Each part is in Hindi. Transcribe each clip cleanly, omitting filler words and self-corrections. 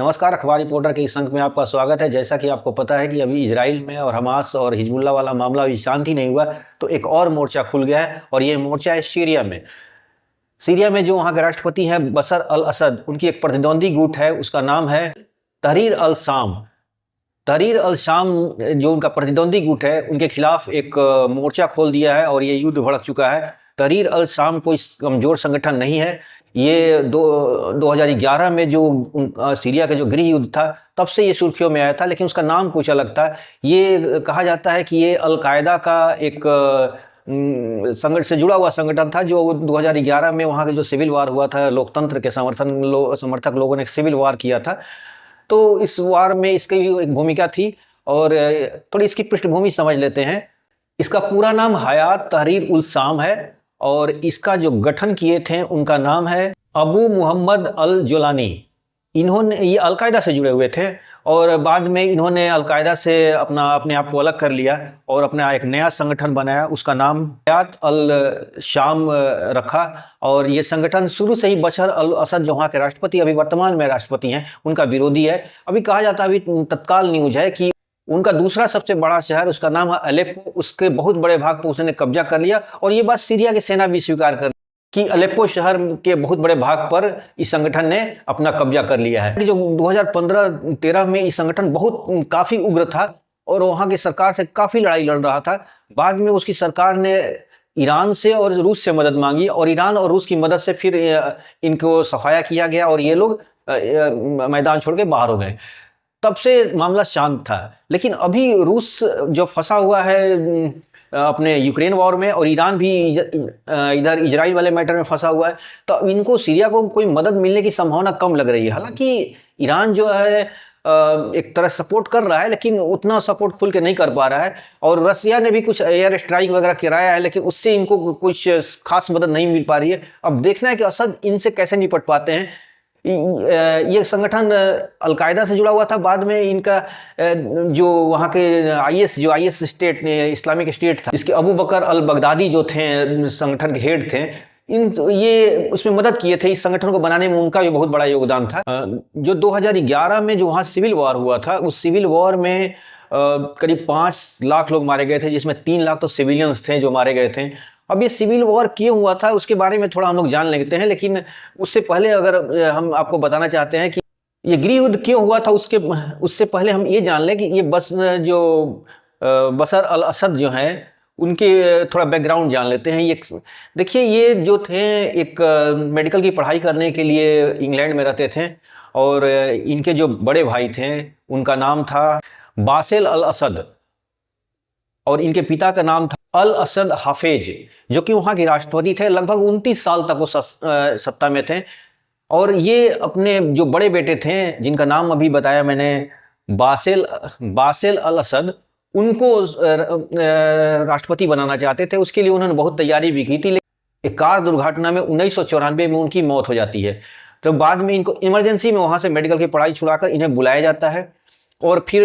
नमस्कार, अखबार रिपोर्टर के इस अंक में आपका स्वागत है। जैसा कि आपको पता है कि अभी इजराइल में और हमास और हिजबुल्लाह वाला मामला अभी शांत ही नहीं हुआ, तो एक और मोर्चा खुल गया है और ये मोर्चा है सीरिया में। सीरिया में जो वहाँ के राष्ट्रपति हैं बशर अल असद, उनकी एक प्रतिद्वंदी गुट है, उसका नाम है तहरीर अल शाम। तहरीर अल शाम जो उनका प्रतिद्वंदी गुट है, उनके खिलाफ एक मोर्चा खोल दिया है और ये युद्ध भड़क चुका है। तहरीर अल शाम कोई कमज़ोर संगठन नहीं है। ये 2011 में जो सीरिया का जो गृह युद्ध था, तब से ये सुर्खियों में आया था, लेकिन उसका नाम कुछ अलग था। ये कहा जाता है कि ये अलकायदा का एक संगठन से जुड़ा हुआ संगठन था, जो 2011 में वहाँ के जो सिविल वार हुआ था, लोकतंत्र के समर्थक लोगों ने सिविल वार किया था। तो इस वार में इसकी भी एक भूमिका थी और थोड़ी इसकी पृष्ठभूमि समझ लेते हैं। इसका पूरा नाम हयात तहरीर उल शाम है और इसका जो गठन किए थे उनका नाम है अबू मुहम्मद अल जोलानी। इन्होंने ये अलकायदा से जुड़े हुए थे और बाद में इन्होंने अलकायदा से अपने आप को अलग कर लिया और अपना एक नया संगठन बनाया, उसका नाम हयात अल शाम रखा। और ये संगठन शुरू से ही बशर अल असद जो वहाँ के राष्ट्रपति, अभी वर्तमान में राष्ट्रपति हैं, उनका विरोधी है। अभी कहा जाता है, अभी तत्काल न्यूज है कि उनका दूसरा सबसे बड़ा शहर, उसका नाम है अलेप्पो, उसके बहुत बड़े भाग पर उसने कब्जा कर लिया। और ये बात सीरिया की सेना भी स्वीकार कर कि अलेप्पो शहर के बहुत बड़े भाग पर इस संगठन ने अपना कब्जा कर लिया है। जो 2015-13 में इस संगठन काफ़ी उग्र था और वहाँ की सरकार से काफ़ी लड़ाई लड़ रहा था। बाद में उसकी सरकार ने ईरान से और रूस से मदद मांगी और ईरान और रूस की मदद से फिर इनको सफाया किया गया और ये लोग मैदान छोड़ के बाहर हो गए। तब से मामला शांत था। लेकिन अभी रूस जो फंसा हुआ है अपने यूक्रेन वॉर में और ईरान भी इधर इजराइल वाले मैटर में फंसा हुआ है, तो इनको सीरिया को कोई मदद मिलने की संभावना कम लग रही है। हालांकि ईरान जो है एक तरह सपोर्ट कर रहा है, लेकिन उतना सपोर्ट खुल के नहीं कर पा रहा है। और रसिया ने भी कुछ एयर स्ट्राइक वगैरह कराया है, लेकिन उससे इनको कुछ खास मदद नहीं मिल पा रही है। अब देखना है कि असद इनसे कैसे निपट पाते हैं। ये संगठन अलकायदा से जुड़ा हुआ था। बाद में इनका जो वहाँ के आईएस स्टेट, इस्लामिक स्टेट था, इसके अबू बकर अल बगदादी जो थे संगठन के हेड थे, ये उसमें मदद किए थे। इस संगठन को बनाने में उनका भी बहुत बड़ा योगदान था। जो 2011 में जो वहाँ सिविल वॉर हुआ था, उस सिविल वॉर में करीब 5 लाख लोग मारे गए थे, जिसमें 3 लाख तो सिविलियंस थे जो मारे गए थे। अब ये सिविल वॉर क्यों हुआ था उसके बारे में थोड़ा हम लोग जान लेते हैं, लेकिन उससे पहले अगर हम आपको बताना चाहते हैं कि ये गृह युद्ध क्यों हुआ था, उससे पहले हम ये जान लें कि ये बशर अल असद जो हैं, उनके थोड़ा बैकग्राउंड जान लेते हैं। ये देखिए, ये जो थे एक मेडिकल की पढ़ाई करने के लिए इंग्लैंड में रहते थे और इनके जो बड़े भाई थे उनका नाम था बासिल अल असद और इनके पिता का नाम था अल असद हाफिज, जो कि वहाँ के राष्ट्रपति थे। लगभग 29 साल तक वो सत्ता में थे। और ये अपने जो बड़े बेटे थे, जिनका नाम अभी बताया मैंने, बासिल अल असद, उनको राष्ट्रपति बनाना चाहते थे। उसके लिए उन्होंने बहुत तैयारी भी की थी, लेकिन एक कार दुर्घटना में 1994 में उनकी मौत हो जाती है। तो बाद में इनको इमरजेंसी में वहाँ से मेडिकल की पढ़ाई छुड़ाकर इन्हें बुलाया जाता है और फिर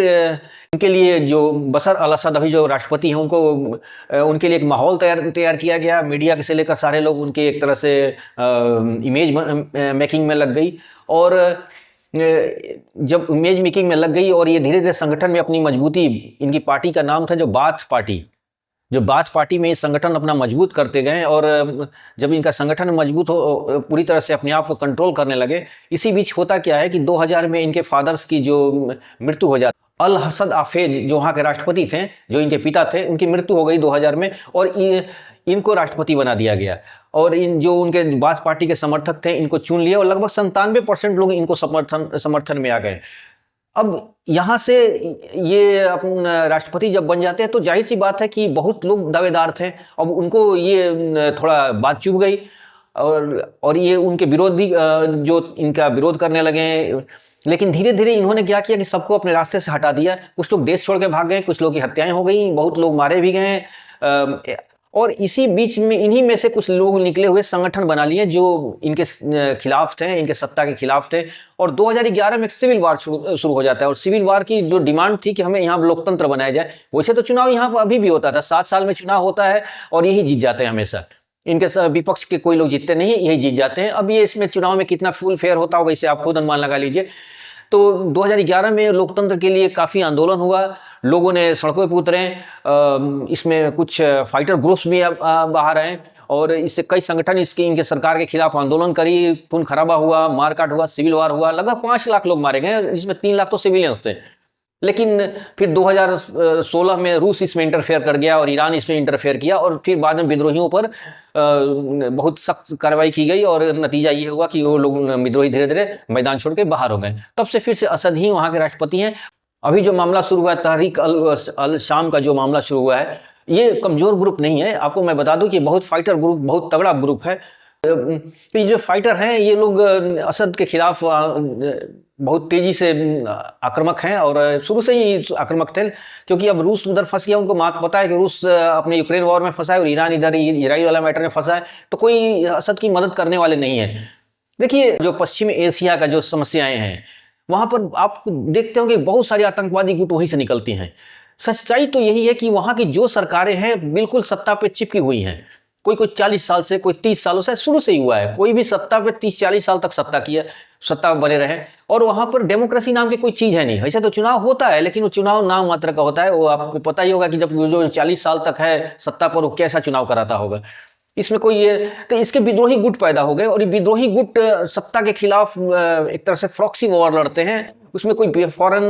इनके लिए जो बशर अल असद अभी जो राष्ट्रपति हैं, उनके लिए एक माहौल तैयार किया गया। मीडिया से लेकर सारे लोग उनके एक तरह से इमेज मेकिंग में लग गई। और जब इमेज मेकिंग में लग गई और ये धीरे धीरे संगठन में अपनी मजबूती, इनकी पार्टी का नाम था जो बाथ पार्टी में ये संगठन अपना मजबूत करते गए। और जब इनका संगठन मजबूत हो, पूरी तरह से अपने आप को कंट्रोल करने लगे। इसी बीच होता क्या है कि 2000 में इनके फादर्स की जो मृत्यु हो जाती, अल हसन हाफिज जो वहाँ के राष्ट्रपति थे, जो इनके पिता थे, उनकी मृत्यु हो गई 2000 में और इनको राष्ट्रपति बना दिया गया। और इन जो उनके बाथ पार्टी के समर्थक थे, इनको चुन लिया और लगभग 97% लोग इनको समर्थन में आ गए। अब यहाँ से ये अपना राष्ट्रपति जब बन जाते हैं तो जाहिर सी बात है कि बहुत लोग दावेदार थे। अब उनको ये थोड़ा बात चुभ गई और ये उनके विरोधी जो इनका विरोध करने लगे। लेकिन धीरे धीरे इन्होंने क्या किया कि सबको अपने रास्ते से हटा दिया। कुछ लोग देश छोड़ के भाग गए, कुछ लोग की हत्याएं हो गई, बहुत लोग मारे भी गए। और इसी बीच में इन्हीं में से कुछ लोग निकले हुए संगठन बना लिए जो इनके खिलाफ थे, इनके सत्ता के खिलाफ थे। और 2011 में एक सिविल वार शुरू हो जाता है। और सिविल वार की जो डिमांड थी कि हमें यहाँ लोकतंत्र बनाया जाए, वैसे तो चुनाव यहाँ पर अभी भी होता था, 7 साल में चुनाव होता है और यही जीत जाते हैं हमेशा। इनके विपक्ष के कोई लोग जीतते नहीं है, यही जीत जाते हैं। अब ये इसमें चुनाव में कितना फुल फेयर होता होगा इसे आप खुद अनुमान लगा लीजिए। तो 2011 में लोकतंत्र के लिए काफ़ी आंदोलन हुआ, लोगों ने सड़कों पर उतरे, इसमें कुछ फाइटर ग्रुप्स भी बाहर आए और इससे कई संगठन इनके सरकार के खिलाफ आंदोलन करी, खून खराबा हुआ, मारकाट हुआ, सिविल वार हुआ, लगभग 5 लाख लोग मारे गए, जिसमें 3 लाख तो सिविलियंस थे। लेकिन फिर 2016 में रूस इसमें इंटरफेयर कर गया और ईरान इसमें इंटरफेयर किया और फिर बाद में विद्रोहियों पर बहुत सख्त कार्रवाई की गई और नतीजा ये हुआ कि वो लोग विद्रोही धीरे धीरे मैदान छोड़ के बाहर हो गए। तब से फिर से असद ही वहाँ के राष्ट्रपति हैं। अभी जो मामला शुरू हुआ है, तहरीक अल शाम का जो मामला शुरू हुआ है, ये कमजोर ग्रुप नहीं है। आपको मैं बता दूं कि बहुत फाइटर ग्रुप, बहुत तगड़ा ग्रुप है। तो ये जो फाइटर हैं, ये लोग असद के खिलाफ बहुत तेजी से आक्रामक हैं और शुरू से ही आक्रामक थे, क्योंकि अब रूस उधर फंस गया। उनको पता है कि रूस अपने यूक्रेन वॉर में फंसा है और ईरान इधर इजराइल वाला मैटर में फंसा है, तो कोई असद की मदद करने वाले नहीं है। देखिए, जो पश्चिमी एशिया का जो समस्याएं हैं, वहां पर आप देखते हो कि बहुत सारी आतंकवादी गुट वहीं से निकलती हैं। सच्चाई तो यही है कि वहां की जो सरकारें हैं बिल्कुल सत्ता पे चिपकी हुई हैं। कोई 40 साल से, कोई 30 सालों से, शुरू से ही हुआ है। कोई भी सत्ता पे 30-40 साल तक सत्ता बने रहे और वहां पर डेमोक्रेसी नाम की कोई चीज है नहीं। ऐसे तो चुनाव होता है, लेकिन वो चुनाव नाम मात्र का होता है। वो आपको पता ही होगा कि जब जो 40 साल तक है सत्ता पर, वो कैसा चुनाव कराता होगा। इसमें कोई ये, तो इसके विद्रोही गुट पैदा हो गए और ये विद्रोही गुट सत्ता के खिलाफ एक तरह से प्रॉक्सी वॉर लड़ते हैं। उसमें कोई फॉरेन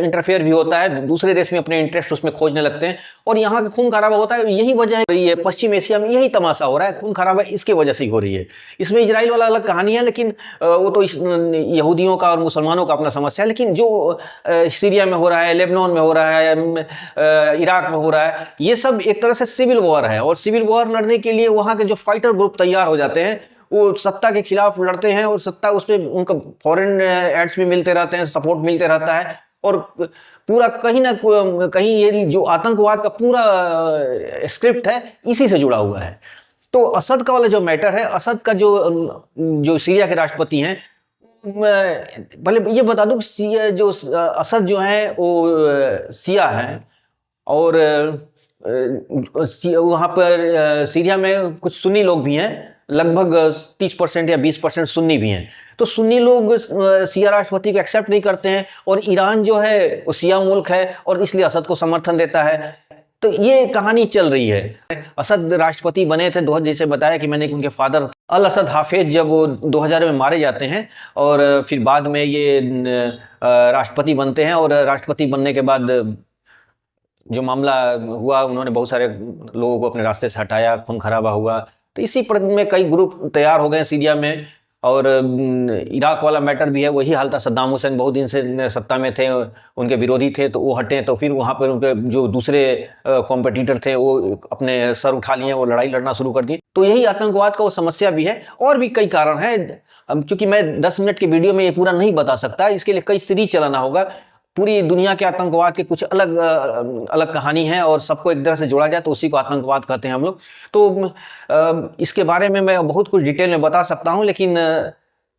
इंटरफेयर भी होता है, दूसरे देश में अपने इंटरेस्ट उसमें खोजने लगते हैं और यहाँ का खून खराबा होता है। यही वजह है, ये पश्चिम एशिया में यही तमाशा हो रहा है, खून खराबा इसके वजह से ही हो रही है। इसमें इजराइल वाला अलग कहानी है, लेकिन वो तो यहूदियों का और मुसलमानों का अपना समस्या है। लेकिन जो सीरिया में हो रहा है, लेबनान में हो रहा है, इराक में हो रहा है, ये सब एक तरह से सिविल वॉर है और सिविल वॉर लड़ने के लिए वहाँ के जो फाइटर ग्रुप तैयार हो जाते हैं, वो सत्ता के खिलाफ लड़ते हैं और सत्ता उसमें उनका फॉरेन एड्स भी मिलते रहते हैं, सपोर्ट मिलते रहता है और पूरा कहीं ना कहीं ये जो आतंकवाद का पूरा स्क्रिप्ट है इसी से जुड़ा हुआ है। तो असद का वाला जो मैटर है, असद का जो सीरिया के राष्ट्रपति हैं, पहले ये बता दूं, जो असद जो है वो शिया है और वहाँ पर सीरिया में कुछ सुन्नी लोग भी हैं, लगभग 30% या 20% सुन्नी भी हैं। तो सुन्नी लोग शिया राष्ट्रपति को एक्सेप्ट नहीं करते हैं और ईरान जो है वो शिया मुल्क है और इसलिए असद को समर्थन देता है। तो ये कहानी चल रही है। असद राष्ट्रपति बने थे, जैसे बताया कि मैंने, उनके फादर अल असद हाफिज जब वो 2000 में मारे जाते हैं और फिर बाद में ये राष्ट्रपति बनते हैं और राष्ट्रपति बनने के बाद जो मामला हुआ, उन्होंने बहुत सारे लोगों को अपने रास्ते से हटाया, खून खराबा हुआ। तो इसी पर में कई ग्रुप तैयार हो गए सीरिया में और इराक वाला मैटर भी है, वही हाल था। सद्दाम हुसैन बहुत दिन से सत्ता में थे, उनके विरोधी थे, तो वो हटे, तो फिर वहाँ पर उनके जो दूसरे कॉम्पिटिटर थे वो अपने सर उठा लिए, वो लड़ाई लड़ना शुरू कर दी। तो यही आतंकवाद का वो समस्या भी है और भी कई कारण है। चूंकि मैं 10 मिनट के वीडियो में ये पूरा नहीं बता सकता, इसके लिए कई सीरीज चलाना होगा। पूरी दुनिया के आतंकवाद के कुछ अलग अलग कहानी है और सबको एक तरह से जोड़ा जाए तो उसी को आतंकवाद कहते हैं हम लोग। तो इसके बारे में मैं बहुत कुछ डिटेल में बता सकता हूं, लेकिन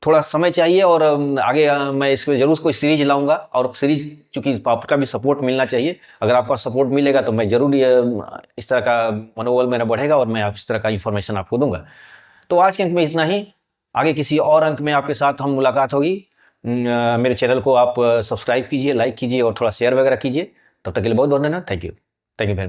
थोड़ा समय चाहिए और आगे मैं इसमें जरूर कोई सीरीज लाऊंगा। और सीरीज, चूंकि आपका भी सपोर्ट मिलना चाहिए, अगर आपका सपोर्ट मिलेगा तो मैं जरूर इस तरह का मनोबल मेरा बढ़ेगा और मैं इस तरह का इंफॉर्मेशन आपको दूंगा। तो आज के अंक में इतना ही। आगे किसी और अंक में आपके साथ हम मुलाकात होगी। मेरे चैनल को आप सब्सक्राइब कीजिए, लाइक कीजिए और थोड़ा शेयर वगैरह कीजिए। तब तक के लिए बहुत बहुत धन्यवाद। Thank you very much.